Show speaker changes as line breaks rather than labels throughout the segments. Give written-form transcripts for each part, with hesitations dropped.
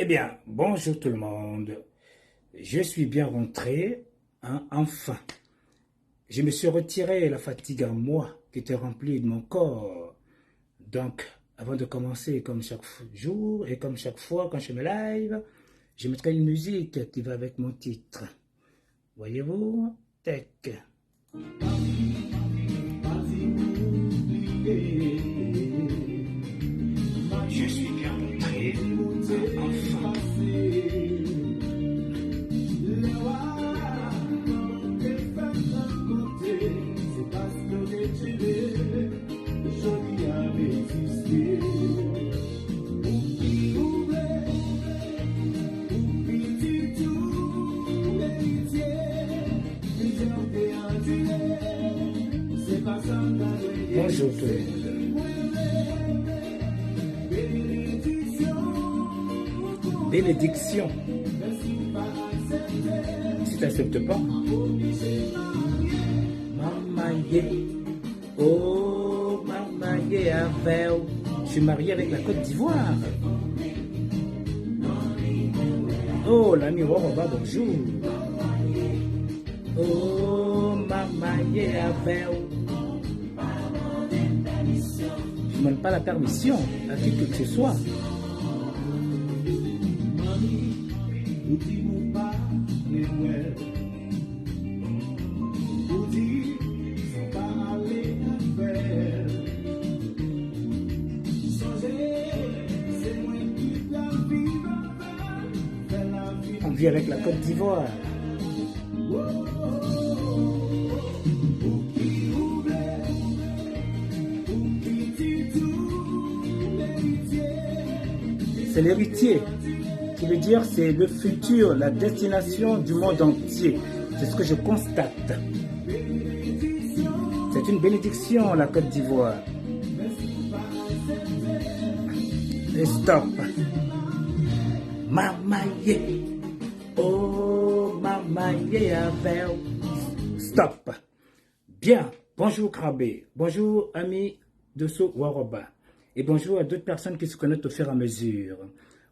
Eh bien, bonjour tout le monde. Je suis bien rentré, hein, enfin. Je me suis retiré la fatigue en moi qui était remplie de mon corps. Donc, avant de commencer, comme chaque jour et comme chaque fois quand je me live, je mettrai une musique qui va avec mon titre. Voyez-vous? Tech. Je suis bien rentré, enfin. Bonjour tout le monde. Bénédiction. Si tu n'acceptes pas. Mamaye. Oh, mamaye avec. Je suis marié avec la Côte d'Ivoire. Oh, l'ami Waroba, bonjour. Oh, mamaye avec. Je ne demande pas la permission à qui que ce soit. On vit avec la Côte d'Ivoire. C'est l'héritier, qui veut dire c'est le futur, la destination du monde entier. C'est ce que je constate. C'est une bénédiction, la Côte d'Ivoire. Et stop. Mamaye. Oh, mamaye avec. Stop. Bien. Bonjour Krabé. Bonjour ami de So Waroba. Et bonjour à d'autres personnes qui se connaissent au fur et à mesure.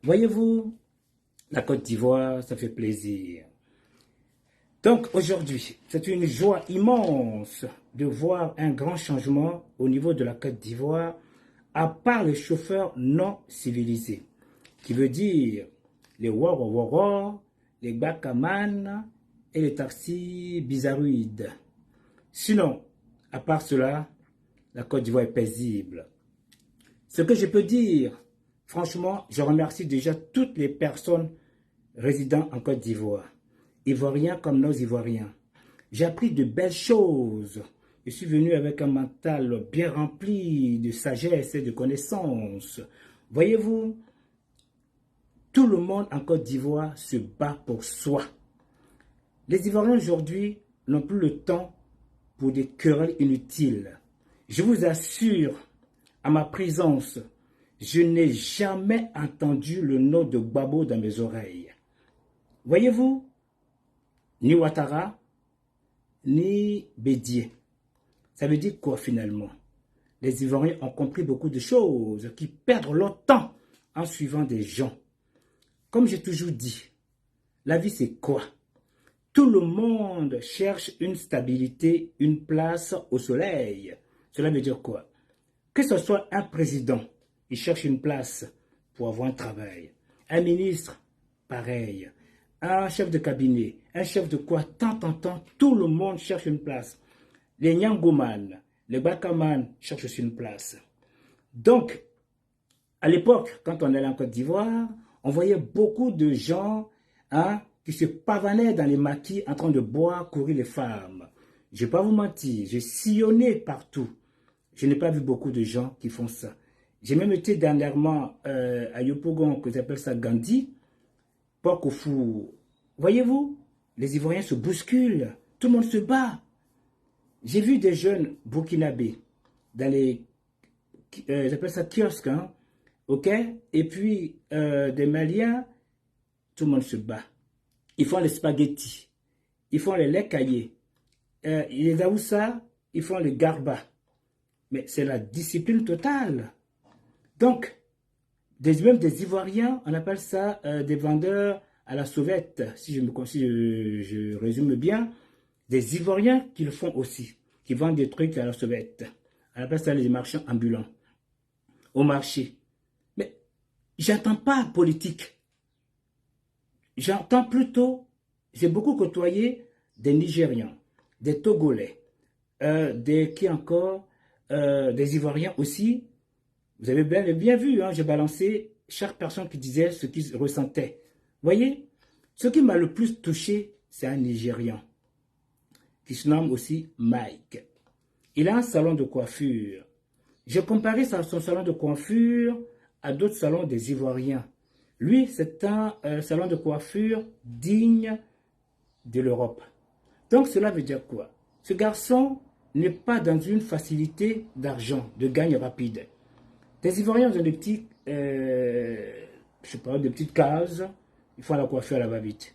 Voyez-vous, la Côte d'Ivoire, ça fait plaisir. Donc aujourd'hui, c'est une joie immense de voir un grand changement au niveau de la Côte d'Ivoire, à part les chauffeurs non civilisés, qui veut dire les Waro, les Bakaman et les taxis bizarroïdes. Sinon, à part cela, la Côte d'Ivoire est paisible. Ce que je peux dire, franchement, je remercie déjà toutes les personnes résidant en Côte d'Ivoire, Ivoiriens comme nos Ivoiriens. J'ai appris de belles choses. Je suis venu avec un mental bien rempli de sagesse et de connaissances. Voyez-vous, tout le monde en Côte d'Ivoire se bat pour soi. Les Ivoiriens aujourd'hui n'ont plus le temps pour des querelles inutiles. Je vous assure, à ma présence, je n'ai jamais entendu le nom de Gbagbo dans mes oreilles. Voyez-vous, ni Ouattara, ni Bédié. Ça veut dire quoi finalement? Les Ivoiriens ont compris beaucoup de choses, qui perdent leur temps en suivant des gens. Comme j'ai toujours dit, la vie c'est quoi? Tout le monde cherche une stabilité, une place au soleil. Cela veut dire quoi? Que ce soit un président, il cherche une place pour avoir un travail. Un ministre, pareil. Un chef de cabinet, un chef de quoi, tant, tout le monde cherche une place. Les Nyangoman, les Bakaman cherchent aussi une place. Donc, à l'époque, quand on allait en Côte d'Ivoire, on voyait beaucoup de gens qui se pavanaient dans les maquis en train de boire, courir les femmes. Je ne vais pas vous mentir, j'ai sillonné partout. Je n'ai pas vu beaucoup de gens qui font ça. J'ai même été dernièrement à Yopougon, que j'appelle ça Gandhi, porc au four. Voyez-vous, les Ivoiriens se bousculent, tout le monde se bat. J'ai vu des jeunes burkinabés dans les, j'appelle ça kiosques, hein, ok? Et puis des Maliens, tout le monde se bat. Ils font les spaghettis, ils font les laits caillés. Les Aoussa, ils font les garba. Mais c'est la discipline totale. Donc, même des Ivoiriens, on appelle ça des vendeurs à la sauvette, si je résume bien, des Ivoiriens qui le font aussi, qui vendent des trucs à la sauvette. On appelle ça les marchands ambulants, au marché. Mais j'entends pas politique. J'entends plutôt, j'ai beaucoup côtoyé des Nigérians, des Togolais, qui encore, des Ivoiriens aussi. Vous avez bien vu, hein, j'ai balancé chaque personne qui disait ce qu'il ressentait. Voyez, ce qui m'a le plus touché, c'est un Nigérian, qui se nomme aussi Mike. Il a un salon de coiffure. J'ai comparé son salon de coiffure à d'autres salons des Ivoiriens. Lui, c'est un salon de coiffure digne de l'Europe. Donc cela veut dire quoi? Ce garçon n'est pas dans une facilité d'argent, de gagne rapide. Les Ivoiriens ont des petits, je sais pas, des petites cases, ils font la coiffure à la va-vite.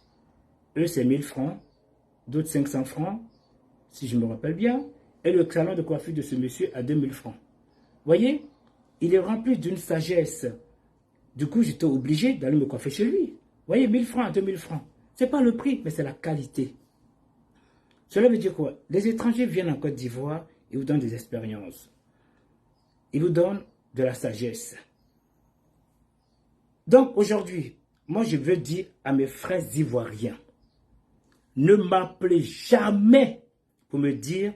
Eux, c'est 1000 francs, d'autres 500 francs, si je me rappelle bien, et le salon de coiffure de ce monsieur à 2000 francs. Voyez, il est rempli d'une sagesse. Du coup, j'étais obligé d'aller me coiffer chez lui. Vous voyez, 1000 francs à 2000 francs. Ce n'est pas le prix, mais c'est la qualité. Cela veut dire quoi? Les étrangers viennent en Côte d'Ivoire et vous donnent des expériences. Ils vous donnent de la sagesse. Donc aujourd'hui, moi je veux dire à mes frères ivoiriens, ne m'appelez jamais pour me dire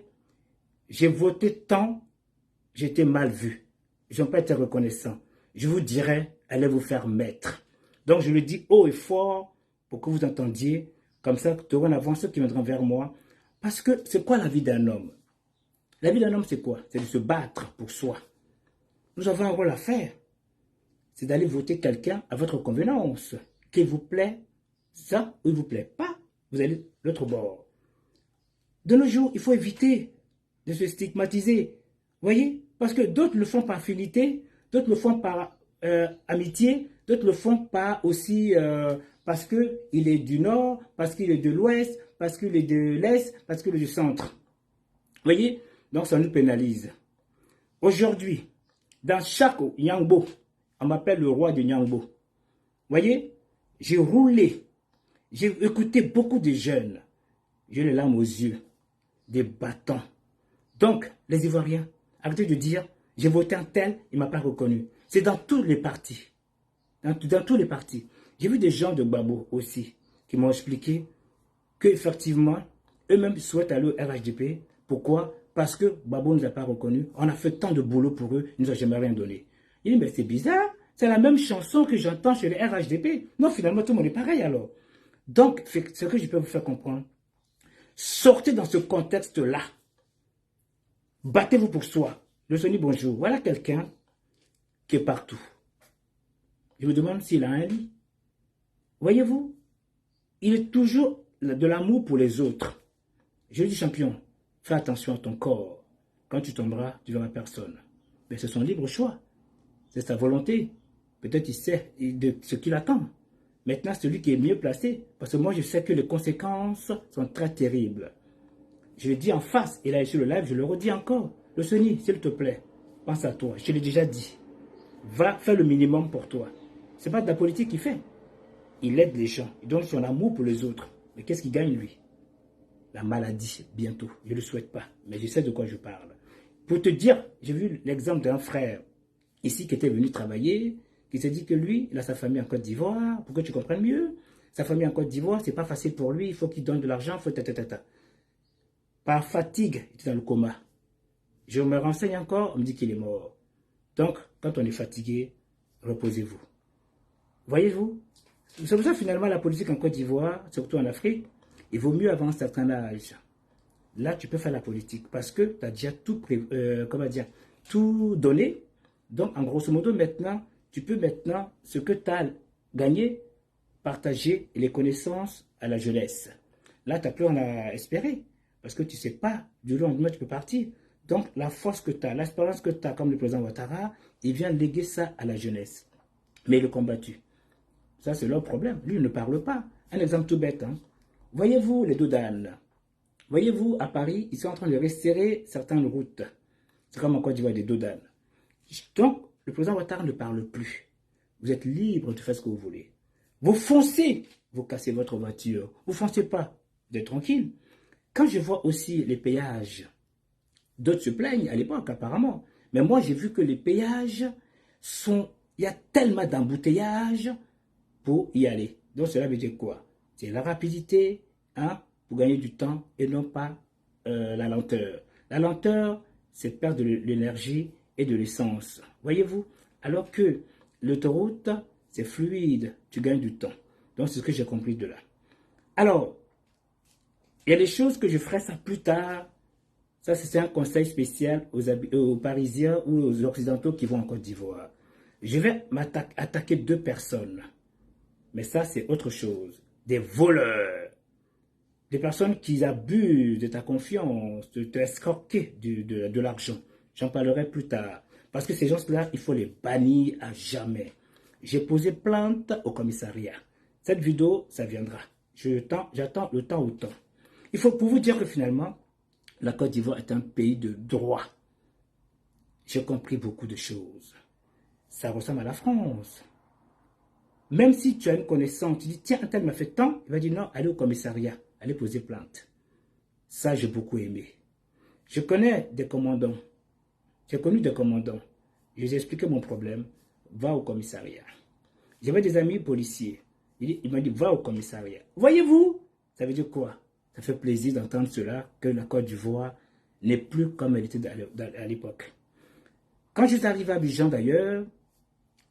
j'ai voté tant, j'étais mal vu. Je n'ai pas été reconnaissant. Je vous dirai, allez vous faire mettre. Donc je le dis haut et fort pour que vous entendiez, comme ça, dorénavant, ceux qui viendront vers moi. Parce que c'est quoi la vie d'un homme? La vie d'un homme, c'est quoi? C'est de se battre pour soi. Nous avons un rôle à faire. C'est d'aller voter quelqu'un à votre convenance. Qu'il vous plaît, ça, ou il ne vous plaît pas, vous allez de l'autre bord. De nos jours, il faut éviter de se stigmatiser. Voyez? Parce que d'autres le font par affinité, d'autres le font par amitié, d'autres le font par aussi parce qu'il est du nord, parce qu'il est de l'ouest, parce qu'il est de l'est, parce qu'il est du centre. Voyez? Donc ça nous pénalise. Aujourd'hui, dans chaque Nyangbo, on m'appelle le roi de Nyangbo. Voyez? J'ai roulé, j'ai écouté beaucoup de jeunes. J'ai les larmes aux yeux, des bâtons. Donc, les Ivoiriens, arrêtez de dire, j'ai voté un tel, il ne m'a pas reconnu. C'est dans tous les partis. Dans tous les partis. J'ai vu des gens de Gbagbo aussi, qui m'ont expliqué qu'effectivement, eux-mêmes souhaitent aller au RHDP. Pourquoi? Parce que Gbagbo ne nous a pas reconnus. On a fait tant de boulot pour eux, ils ne nous ont jamais rien donné. Il dit, mais c'est bizarre, c'est la même chanson que j'entends chez les RHDP. Non, finalement, tout le monde est pareil alors. Donc, ce que je peux vous faire comprendre, sortez dans ce contexte-là. Battez-vous pour soi. Le Sony, bonjour. Voilà quelqu'un qui est partout. Je me demande s'il a un lit. Voyez-vous, il est toujours de l'amour pour les autres. Je lui dis, champion, fais attention à ton corps. Quand tu tomberas, tu verras personne. Mais c'est son libre choix. C'est sa volonté. Peut-être il sait de ce qu'il attend. Maintenant, celui qui est mieux placé, parce que moi, je sais que les conséquences sont très terribles. Je le dis en face, et là, sur le live, je le redis encore. Le Sony, s'il te plaît, pense à toi. Je te l'ai déjà dit. Va faire le minimum pour toi. Ce n'est pas de la politique qu'il fait. Il aide les gens. Il donne son amour pour les autres. Mais qu'est-ce qu'il gagne, lui? La maladie, bientôt. Je ne le souhaite pas. Mais je sais de quoi je parle. Pour te dire, j'ai vu l'exemple d'un frère ici qui était venu travailler, qui s'est dit que lui, il a sa famille en Côte d'Ivoire. Pour que tu comprennes mieux, sa famille en Côte d'Ivoire, c'est pas facile pour lui. Il faut qu'il donne de l'argent. Il faut ta. Par fatigue, il était dans le coma. Je me renseigne encore, on me dit qu'il est mort. Donc, quand on est fatigué, reposez-vous. Voyez-vous? C'est pour ça finalement la politique en Côte d'Ivoire, surtout en Afrique, il vaut mieux avoir un certain âge. Là, tu peux faire la politique parce que tu as déjà tout, tout donné. Donc, en grosso modo, maintenant, tu peux maintenant, ce que tu as gagné, partager les connaissances à la jeunesse. Là, tu n'as plus rien à espérer parce que tu ne sais pas, du lendemain, tu peux partir. Donc, la force que tu as, l'expérience que tu as, comme le président Ouattara, il vient léguer ça à la jeunesse. Mais il est combattu. Ça, c'est leur problème. Lui, il ne parle pas. Un exemple tout bête. Hein. Voyez-vous les dodanes? Voyez-vous, à Paris, ils sont en train de resserrer certaines routes. C'est comme en Côte d'Ivoire des dodanes. Donc, le président Ouattara ne parle plus. Vous êtes libre de faire ce que vous voulez. Vous foncez, vous cassez votre voiture. Vous foncez pas, vous êtes tranquille. Quand je vois aussi les péages, d'autres se plaignent à l'époque apparemment. Mais moi j'ai vu que les péages sont... Il y a tellement d'embouteillages pour y aller. Donc cela veut dire quoi? C'est la rapidité, hein, pour gagner du temps et non pas la lenteur. La lenteur, c'est perdre de l'énergie et de l'essence. Voyez-vous? Alors que l'autoroute, c'est fluide, tu gagnes du temps. Donc c'est ce que j'ai compris de là. Alors, il y a des choses que je ferai ça plus tard. Ça, c'est un conseil spécial aux Parisiens ou aux Occidentaux qui vont en Côte d'Ivoire. Je vais attaquer deux personnes. Mais ça, c'est autre chose. Des voleurs. Des personnes qui abusent de ta confiance, de t'escroquer de l'argent. J'en parlerai plus tard. Parce que ces gens-là, il faut les bannir à jamais. J'ai posé plainte au commissariat. Cette vidéo, ça viendra. J'attends le temps au temps. Il faut pour vous dire que finalement, la Côte d'Ivoire est un pays de droit. J'ai compris beaucoup de choses. Ça ressemble à la France. Même si tu as une connaissance, tu dis, tiens, un tel m'a fait tant, il va dire non, allez au commissariat, allez poser plainte. Ça, j'ai beaucoup aimé. Je connais des commandants. J'ai connu des commandants. Je les ai expliqué mon problème. Va au commissariat. J'avais des amis policiers. Il m'a dit, va au commissariat. Voyez-vous, ça veut dire quoi? Ça fait plaisir d'entendre cela, que la Côte d'Ivoire n'est plus comme elle était à l'époque. Quand je suis arrivé à Abidjan d'ailleurs,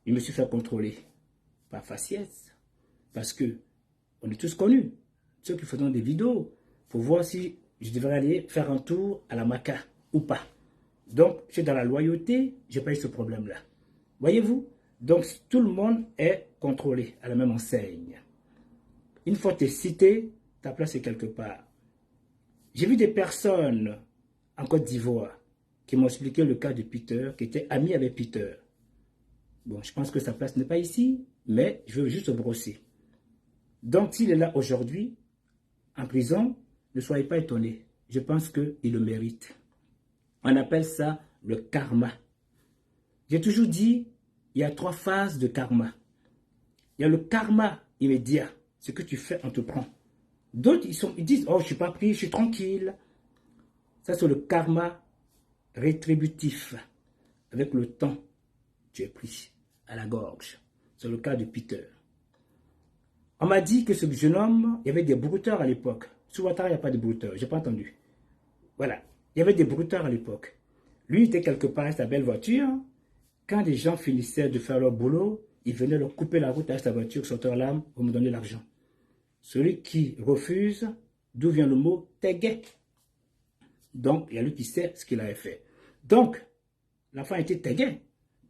je me suis fait contrôler par faciès. Parce que on est tous connus. Ceux qui font des vidéos pour voir si je devrais aller faire un tour à la Maca ou pas. Donc, je suis dans la loyauté, je n'ai pas eu ce problème-là. Voyez-vous? Donc, tout le monde est contrôlé à la même enseigne. Une fois que tu es cité, ta place est quelque part. J'ai vu des personnes en Côte d'Ivoire qui m'ont expliqué le cas de Peter, qui était ami avec Peter. Bon, je pense que sa place n'est pas ici, mais je veux juste brosser. Donc, s'il est là aujourd'hui, en prison, ne soyez pas étonnés. Je pense qu'il le mérite. On appelle ça le karma. J'ai toujours dit, il y a 3 phases de karma. Il y a le karma immédiat. Ce que tu fais, on te prend. D'autres, ils disent, oh, je ne suis pas pris, je suis tranquille. Ça, c'est le karma rétributif. Avec le temps, tu es pris à la gorge. C'est le cas de Peter. On m'a dit que ce jeune homme, il y avait des brouteurs à l'époque. Sous Ouattara, il n'y a pas de brouteurs, je n'ai pas entendu. Voilà, il y avait des brouteurs à l'époque. Lui, il était quelque part avec sa belle voiture. Quand les gens finissaient de faire leur boulot, il venait leur couper la route avec sa voiture, sauteur l'âme, pour me donner l'argent. Celui qui refuse, d'où vient le mot tégué. Donc, il y a lui qui sait ce qu'il avait fait. Donc, l'enfant était tégué.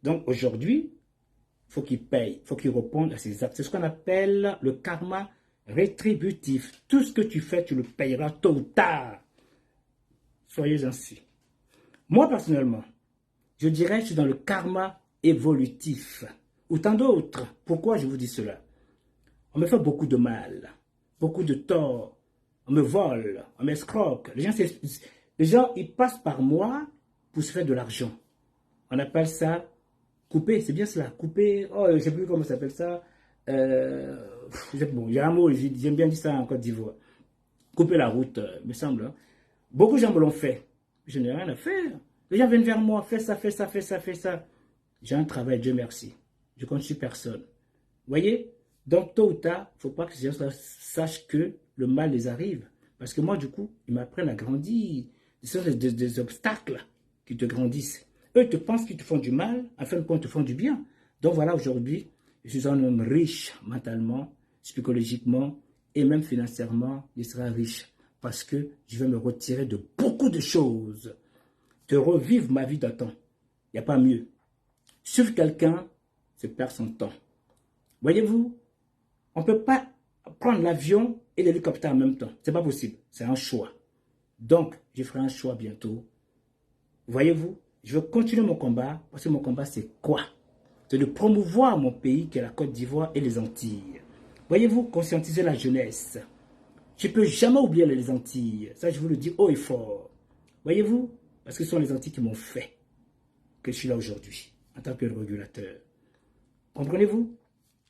Donc, aujourd'hui, il faut qu'il paye, il faut qu'il réponde à ses actes. C'est ce qu'on appelle le karma rétributif. Tout ce que tu fais, tu le payeras tôt ou tard. Soyez ainsi. Moi, personnellement, je dirais que je suis dans le karma évolutif. Ou tant d'autres. Pourquoi je vous dis cela? On me fait beaucoup de mal, beaucoup de tort. On me vole, on m'escroque. Les gens, ils passent par moi pour se faire de l'argent. On appelle ça couper, c'est bien cela. Couper, oh, je ne sais plus comment ça s'appelle ça. Bon, il y a un mot, j'aime bien dire ça en Côte d'Ivoire. Couper la route, me semble. Hein. Beaucoup de gens me l'ont fait. Je n'ai rien à faire. Les gens viennent vers moi, fais ça, fais ça, fais ça, fais ça. J'ai un travail, Dieu merci. Je ne compte sur personne. Vous voyez? Donc, tôt ou tard, il ne faut pas que ces gens sachent que le mal les arrive. Parce que moi, du coup, ils m'apprennent à grandir. Ce sont des obstacles qui te grandissent. Eux, ils te pensent qu'ils te font du mal, en fin de compte, ils te font du bien. Donc voilà, aujourd'hui, je suis un homme riche mentalement, psychologiquement et même financièrement, je serai riche. Parce que je vais me retirer de beaucoup de choses. De revivre ma vie d'antan. Il n'y a pas mieux. Suivre quelqu'un, c'est perdre son temps. Voyez-vous, on ne peut pas prendre l'avion et l'hélicoptère en même temps. Ce n'est pas possible. C'est un choix. Donc, je ferai un choix bientôt. Voyez-vous, je veux continuer mon combat. Parce que mon combat, c'est quoi? C'est de promouvoir mon pays qui est la Côte d'Ivoire et les Antilles. Voyez-vous, conscientiser la jeunesse. Je ne peux jamais oublier les Antilles. Ça, je vous le dis haut et fort. Voyez-vous, parce que ce sont les Antilles qui m'ont fait que je suis là aujourd'hui, en tant que régulateur. Comprenez-vous?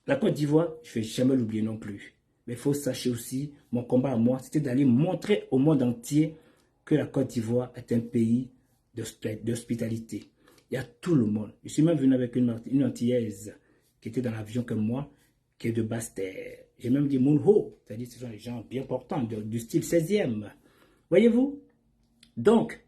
La Côte d'Ivoire, je ne vais jamais l'oublier non plus. Mais il faut sachez aussi, mon combat à moi, c'était d'aller montrer au monde entier que la Côte d'Ivoire est un pays d'hospitalité. Il y a tout le monde. Je suis même venu avec une Antillaise qui était dans l'avion comme moi, qui est de Basse-Terre. J'ai même dit Mounho, c'est-à-dire que ce sont des gens bien portants, du style 16e. Voyez-vous? Donc,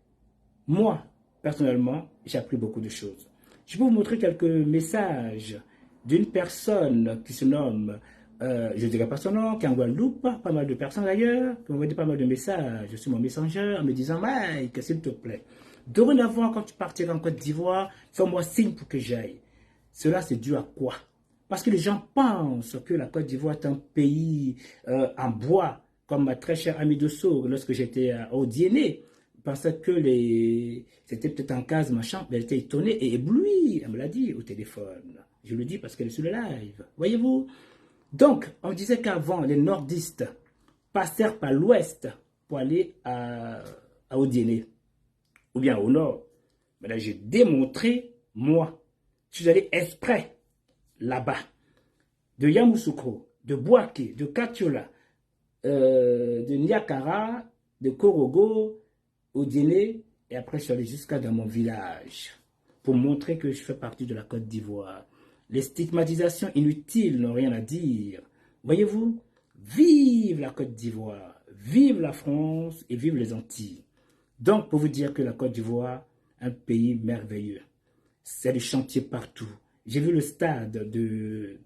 moi, personnellement, j'ai appris beaucoup de choses. Je peux vous montrer quelques messages d'une personne qui se nomme, je ne dirais pas son nom, qui est en Guadeloupe, pas mal de personnes d'ailleurs, qui m'ont envoyé pas mal de messages sur mon messenger en me disant Mike, s'il te plaît, dorénavant, quand tu partiras en Côte d'Ivoire, fais-moi signe pour que j'aille. Cela, c'est dû à quoi? Parce que les gens pensent que la Côte d'Ivoire est un pays en bois, comme ma très chère amie de Sceaux, lorsque j'étais au Dienné, pensait que c'était peut-être en case, machin, mais elle était étonnée et éblouie, elle me l'a dit au téléphone. Je le dis parce qu'elle est sur le live, voyez-vous. Donc, on disait qu'avant, les nordistes passèrent par l'ouest pour aller à Odiéné, ou bien au nord. Mais là, j'ai démontré, moi, je suis allé exprès là-bas, de Yamoussoukro, de Bouaké, de Katiola, de Niakara, de Korogo, Odiéné, et après je suis allé jusqu'à dans mon village, pour montrer que je fais partie de la Côte d'Ivoire. Les stigmatisations inutiles n'ont rien à dire. Voyez-vous, vive la Côte d'Ivoire, vive la France et vive les Antilles. Donc, pour vous dire que la Côte d'Ivoire, un pays merveilleux. C'est des chantiers partout. J'ai vu le stade de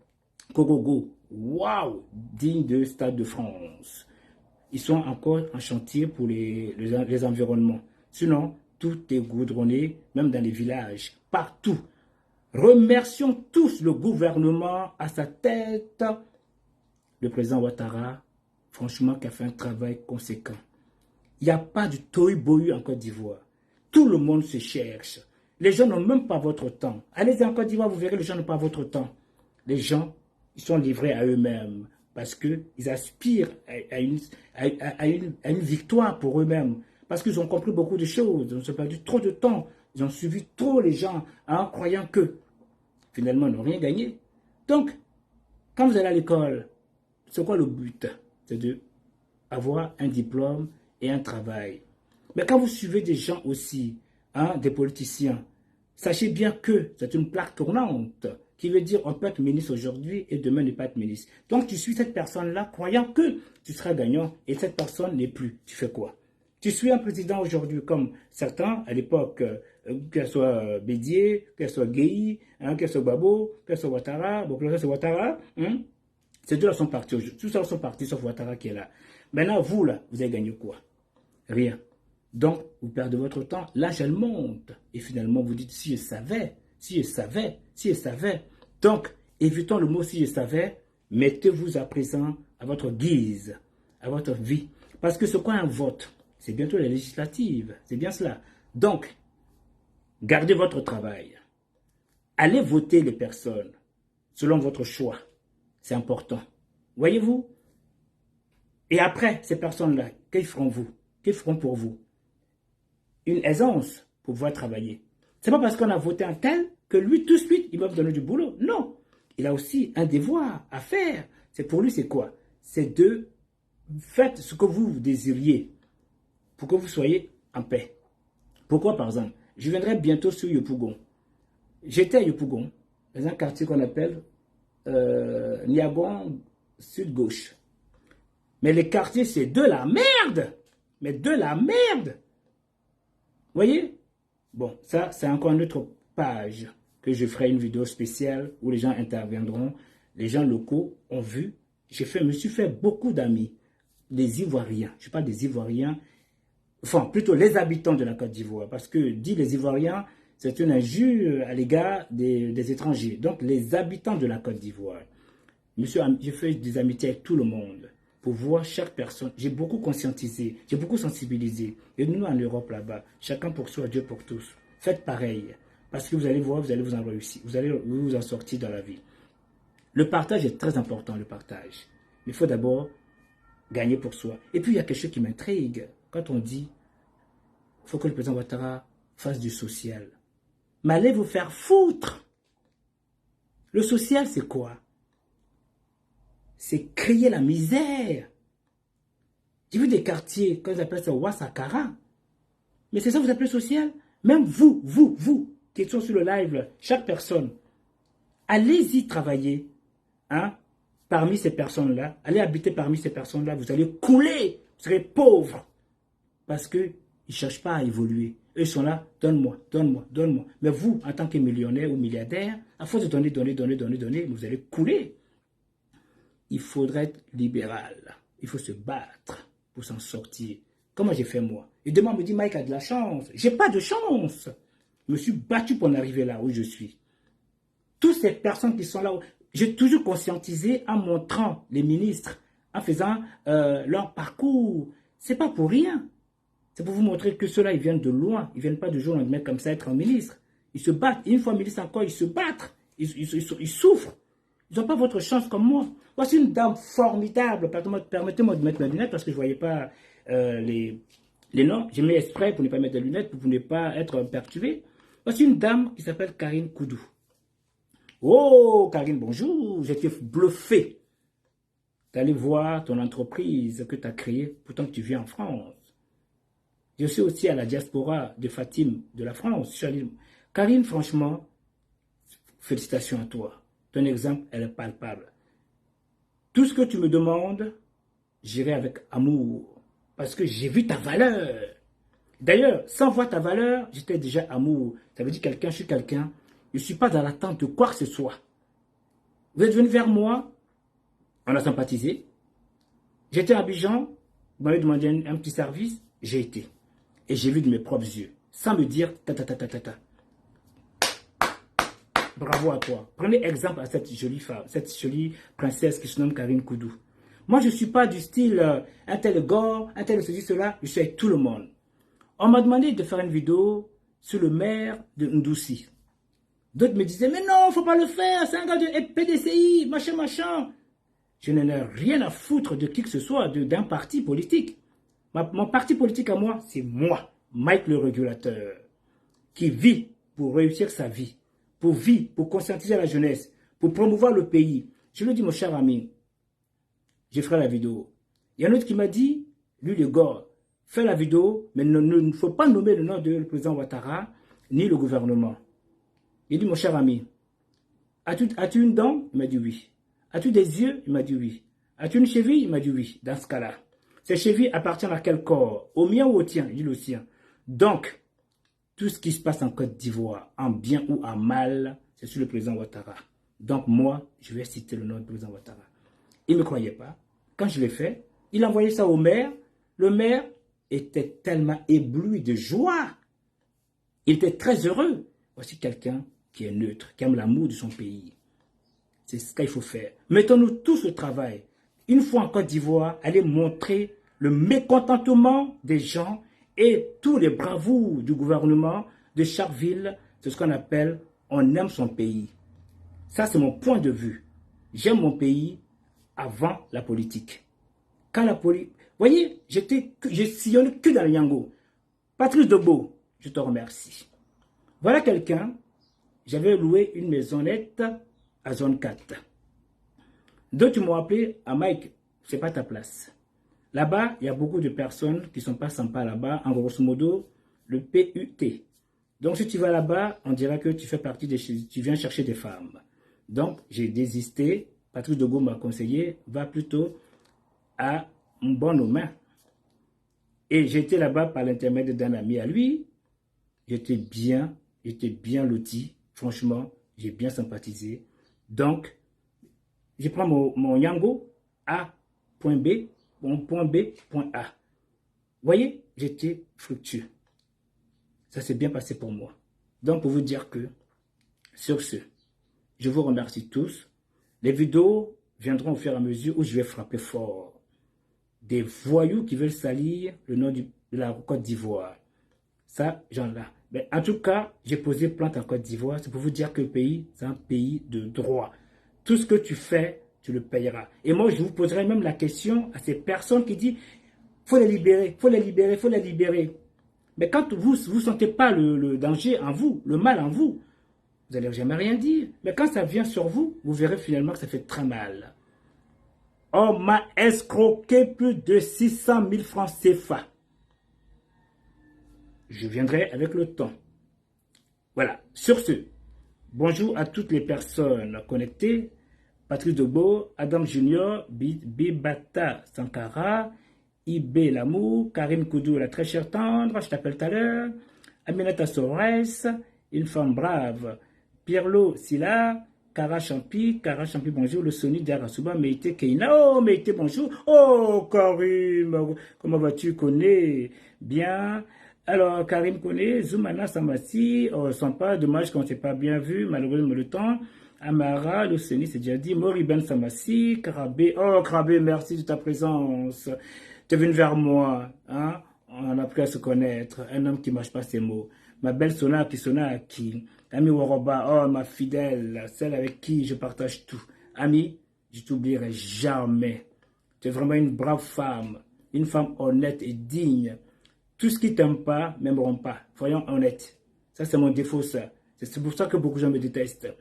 Korogo. Waouh, digne de Stade de France. Ils sont encore en chantier pour les environnements. Sinon, tout est goudronné, même dans les villages, partout. Remercions tous le gouvernement à sa tête, le président Ouattara, franchement, qui a fait un travail conséquent. Il n'y a pas de tohu-bohu en Côte d'Ivoire. Tout le monde se cherche. Les gens n'ont même pas votre temps. Allez en Côte d'Ivoire, vous verrez, les gens n'ont pas votre temps. Les gens, ils sont livrés à eux-mêmes parce qu'ils aspirent à une victoire pour eux-mêmes. Parce qu'ils ont compris beaucoup de choses. Ils ont perdu trop de temps. Ils ont suivi trop les gens en croyant que finalement, ils n'ont rien gagné. Donc, quand vous allez à l'école, c'est quoi le but? C'est d'avoir un diplôme et un travail. Mais quand vous suivez des gens aussi, des politiciens, sachez bien que c'est une plaque tournante qui veut dire on peut être ministre aujourd'hui et demain ne pas être ministre. Donc, tu suis cette personne-là croyant que tu seras gagnant et cette personne n'est plus. Tu fais quoi? Tu suis un président aujourd'hui comme certains à l'époque, qu'elle soit Bédier, qu'elle soit Gueye, qu'elle soit Babo, qu'elle soit Ouattara, bon, qu'elle soit Ouattara, ces deux-là sont partis aujourd'hui. Tous ça sont partis sauf Ouattara qui est là. Maintenant, vous là, vous avez gagné quoi? Rien. Donc, vous perdez votre temps. L'âge, elle monte. Et finalement, vous dites, si je savais, si je savais, si je savais. Donc, évitons le mot si je savais, mettez-vous à présent à votre guise, à votre vie. Parce que c'est quoi un vote? C'est bientôt les législatives, c'est bien cela. Donc, gardez votre travail. Allez voter les personnes selon votre choix. C'est important. Voyez-vous? Et après, ces personnes-là, qu'elles feront vous? Qu'elles feront pour vous? Une aisance pour pouvoir travailler. Ce n'est pas parce qu'on a voté un tel que lui, tout de suite, il va vous donner du boulot. Non. Il a aussi un devoir à faire. C'est pour lui, c'est quoi? C'est de faire ce que vous désiriez pour que vous soyez en paix. Pourquoi, par exemple? Je viendrai bientôt sur Yopougon. J'étais à Yopougon, dans un quartier qu'on appelle Niagon Sud-Gauche. Mais les quartiers, c'est de la merde. Mais de la merde. Voyez? Bon, ça, c'est encore une autre page que je ferai une vidéo spéciale où les gens interviendront. Les gens locaux ont vu. Je me suis fait beaucoup d'amis. Les Ivoiriens. Je parle des Ivoiriens. Enfin, plutôt les habitants de la Côte d'Ivoire. Parce que dire les Ivoiriens, c'est une injure à l'égard des étrangers. Donc, les habitants de la Côte d'Ivoire. J'ai fait des amitiés avec tout le monde. Pour voir chaque personne. J'ai beaucoup conscientisé. J'ai beaucoup sensibilisé. Et nous, en Europe, là-bas, chacun pour soi, Dieu pour tous. Faites pareil. Parce que vous allez voir, vous allez vous en réussir. Vous allez vous en sortir dans la vie. Le partage est très important, le partage. Mais il faut d'abord gagner pour soi. Et puis, il y a quelque chose qui m'intrigue. Quand on dit, il faut que le président Ouattara fasse du social. Mais allez vous faire foutre. Le social, c'est quoi? C'est créer la misère. J'ai vu des quartiers, quand ils appellent ça Wasakara. Mais c'est ça que vous appelez social? Même vous, qui êtes sur le live, chaque personne, allez-y travailler, hein, parmi ces personnes-là. Allez habiter parmi ces personnes-là. Vous allez couler. Vous serez pauvres. Parce qu'ils ne cherchent pas à évoluer. Eux, ils sont là, donne-moi, donne-moi, donne-moi. Mais vous, en tant que millionnaire ou milliardaire, à force de donner, vous allez couler. Il faudrait être libéral. Il faut se battre pour s'en sortir. Comment j'ai fait moi? Et demain, on me dit, Mike a de la chance. J'ai pas de chance. Je me suis battu pour en arriver là où je suis. Toutes ces personnes qui sont là, j'ai toujours conscientisé en montrant les ministres, en faisant leur parcours. C'est pas pour rien. C'est pour vous montrer que ceux-là, ils viennent de loin. Ils ne viennent pas du jour au lendemain comme ça être un ministre. Ils se battent. Et une fois ministre encore, ils se battent. Ils souffrent. Ils n'ont pas votre chance comme moi. Voici une dame formidable. Permettez-moi de mettre mes lunettes parce que je ne voyais pas les noms. J'ai mis exprès pour ne pas mettre des lunettes, pour ne pas être perturbé. Voici une dame qui s'appelle Karine Koudou. Oh, Karine, bonjour. J'étais bluffé d'aller voir ton entreprise que tu as créée, pourtant que tu vis en France. Je suis aussi à la diaspora de Fatim, de la France. Karine, franchement, félicitations à toi. Ton exemple, elle est palpable. Tout ce que tu me demandes, j'irai avec amour. Parce que j'ai vu ta valeur. D'ailleurs, sans voir ta valeur, j'étais déjà amour. Ça veut dire quelqu'un, je suis quelqu'un. Je ne suis pas dans l'attente de quoi que ce soit. Vous êtes venu vers moi, on a sympathisé. J'étais à Abidjan, vous m'avez demandé un petit service, j'ai été. Et j'ai vu de mes propres yeux, sans me dire ta. Bravo à toi. Prenez exemple à cette jolie femme, cette jolie princesse qui se nomme Karine Koudou. Moi, je ne suis pas du style un tel gore, un tel ceci, cela. Je suis avec tout le monde. On m'a demandé de faire une vidéo sur le maire de Ndoussi. D'autres me disaient, mais non, il ne faut pas le faire, c'est un gars de PDCI, machin. Je n'en ai rien à foutre de qui que ce soit, d'un parti politique. Mon parti politique à moi, c'est moi, Mike le régulateur, qui vit pour réussir sa vie, pour conscientiser la jeunesse, pour promouvoir le pays. Je le dis, mon cher ami, je ferai la vidéo. Il y a un autre qui m'a dit, lui le gars, fais la vidéo, mais il ne faut pas nommer le nom du président Ouattara, ni le gouvernement. Il dit, mon cher ami, as-tu une dent? Il m'a dit oui. As-tu des yeux? Il m'a dit oui. As-tu une cheville? Il m'a dit oui. Dans ce cas-là, ces chevilles appartiennent à quel corps? Au mien ou au tien? Il dit le sien. Donc, tout ce qui se passe en Côte d'Ivoire, en bien ou en mal, c'est sur le président Ouattara. Donc moi, je vais citer le nom du président Ouattara. Il ne me croyait pas. Quand je l'ai fait, il a envoyé ça au maire. Le maire était tellement ébloui de joie. Il était très heureux. Voici quelqu'un qui est neutre, qui aime l'amour de son pays. C'est ce qu'il faut faire. Mettons-nous tous au travail. Une fois en Côte d'Ivoire, allez montrer le mécontentement des gens et tous les bravoures du gouvernement de chaque ville. C'est ce qu'on appelle on aime son pays. Ça, c'est mon point de vue. J'aime mon pays avant la politique. Quand la politique... Vous voyez, j'ai sillonné que dans le Yango. Patrice Degbo, je te remercie. Voilà quelqu'un, j'avais loué une maisonnette à zone 4. D'autres m'ont appelé à Mike, c'est pas ta place. Là-bas, il y a beaucoup de personnes qui ne sont pas sympas là-bas, en grosso modo, le PUT. Donc si tu vas là-bas, on dirait que tu fais partie tu viens chercher des femmes. Donc j'ai désisté, Patrice Degbo m'a conseillé, va plutôt à Mbonoma. Et j'étais là-bas par l'intermédiaire d'un ami à lui, j'étais bien loti, franchement, j'ai bien sympathisé. Donc, je prends mon Yango A, point B, point B, point A. Vous voyez, j'étais fructueux. Ça s'est bien passé pour moi. Donc, pour vous dire que, sur ce, je vous remercie tous. Les vidéos viendront au fur et à mesure où je vais frapper fort. Des voyous qui veulent salir le nom de la Côte d'Ivoire. Ça, j'en ai. Mais en tout cas, j'ai posé plainte en Côte d'Ivoire. C'est pour vous dire que le pays, c'est un pays de droit. Tout ce que tu fais, tu le payeras. Et moi, je vous poserai même la question à ces personnes qui disent faut les libérer, faut les libérer, faut les libérer. Mais quand vous ne sentez pas le danger en vous, le mal en vous, Vous n'allez jamais rien dire. Mais quand ça vient sur vous, vous verrez finalement que ça fait très mal. On m'a escroqué plus de 600 000 francs CFA. Je viendrai avec le temps. Voilà. Sur ce, bonjour à toutes les personnes connectées. Patrice Dogbo, Adam Junior, Bibata Sankara, Ibé Lamour, Karim Koudou, la très chère tendre, je t'appelle tout à l'heure, Aminata Sorès, une femme brave, Pierlo Silla, Kara Champi, bonjour, le Sony Diarasuba, Meïté Keina, oh Meïté, bonjour, oh Karim, comment vas-tu, connais bien. Alors, Karim connaît, Zoumana Samassi, oh, sympa, dommage qu'on ne s'est pas bien vu, malheureusement le temps. Amara, le Sony, c'est déjà dit, Mori Ben Samassi, Karabé, oh Karabé, merci de ta présence. Tu es venu vers moi, hein? On a appris à se connaître, un homme qui ne mâche pas ses mots. Ma belle Sona qui sonna à qui? Ami Woroba, oh ma fidèle, celle avec qui je partage tout. Ami, je t'oublierai jamais. Tu es vraiment une brave femme, une femme honnête et digne. Tout ce qui ne t'aiment pas, m'aimeront pas. Soyons honnêtes. Ça, c'est mon défaut, ça. C'est pour ça que beaucoup de gens me détestent.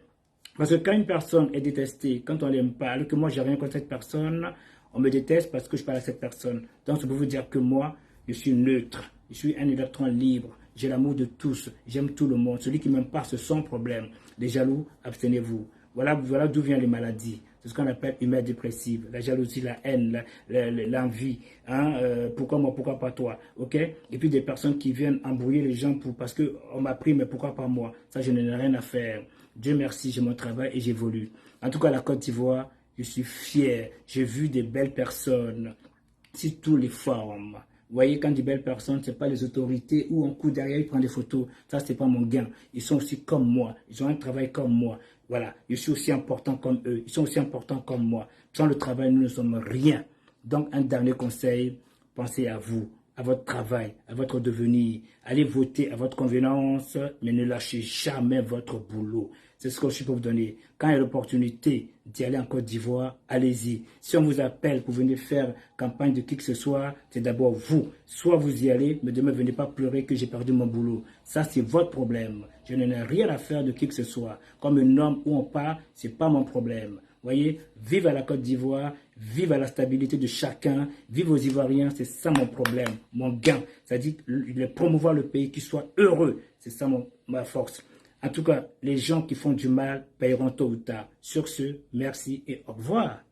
Parce que quand une personne est détestée, quand on ne l'aime pas, alors que moi, j'ai rien contre cette personne, on me déteste parce que je parle à cette personne. Donc, c'est pour vous dire que moi, je suis neutre. Je suis un électron libre. J'ai l'amour de tous. J'aime tout le monde. Celui qui ne m'aime pas, c'est son problème. Les jaloux, abstenez-vous. Voilà d'où viennent les maladies. C'est ce qu'on appelle humeur dépressive. La jalousie, la haine, l'envie. Hein, pourquoi moi, pourquoi pas toi? Ok? Et puis des personnes qui viennent embrouiller les gens parce qu'on m'a pris, mais pourquoi pas moi? Ça, je n'ai rien à faire. Dieu merci, j'ai mon travail et j'évolue. En tout cas, la Côte d'Ivoire, je suis fier. J'ai vu des belles personnes, sur toutes les formes. Vous voyez, quand des belles personnes, ce n'est pas les autorités où on court derrière, ils prennent des photos. Ça, ce n'est pas mon gain. Ils sont aussi comme moi. Ils ont un travail comme moi. Voilà, je suis aussi important comme eux. Ils sont aussi importants comme moi. Sans le travail, nous ne sommes rien. Donc, un dernier conseil, pensez à vous, à votre travail, à votre devenir. Allez voter à votre convenance, mais ne lâchez jamais votre boulot. C'est ce que je peux vous donner. Quand il y a l'opportunité d'y aller en Côte d'Ivoire, allez-y. Si on vous appelle pour venir faire campagne de qui que ce soit, c'est d'abord vous. Soit vous y allez, mais demain, venez pas pleurer que j'ai perdu mon boulot. Ça, c'est votre problème. Je n'en ai rien à faire de qui que ce soit. Comme un homme où on part, c'est pas mon problème. Voyez, vive à la Côte d'Ivoire, vive à la stabilité de chacun, vive aux Ivoiriens, c'est ça mon problème, mon gain. C'est-à-dire promouvoir le pays, qu'il soit heureux, c'est ça ma force. En tout cas, les gens qui font du mal paieront tôt ou tard. Sur ce, merci et au revoir.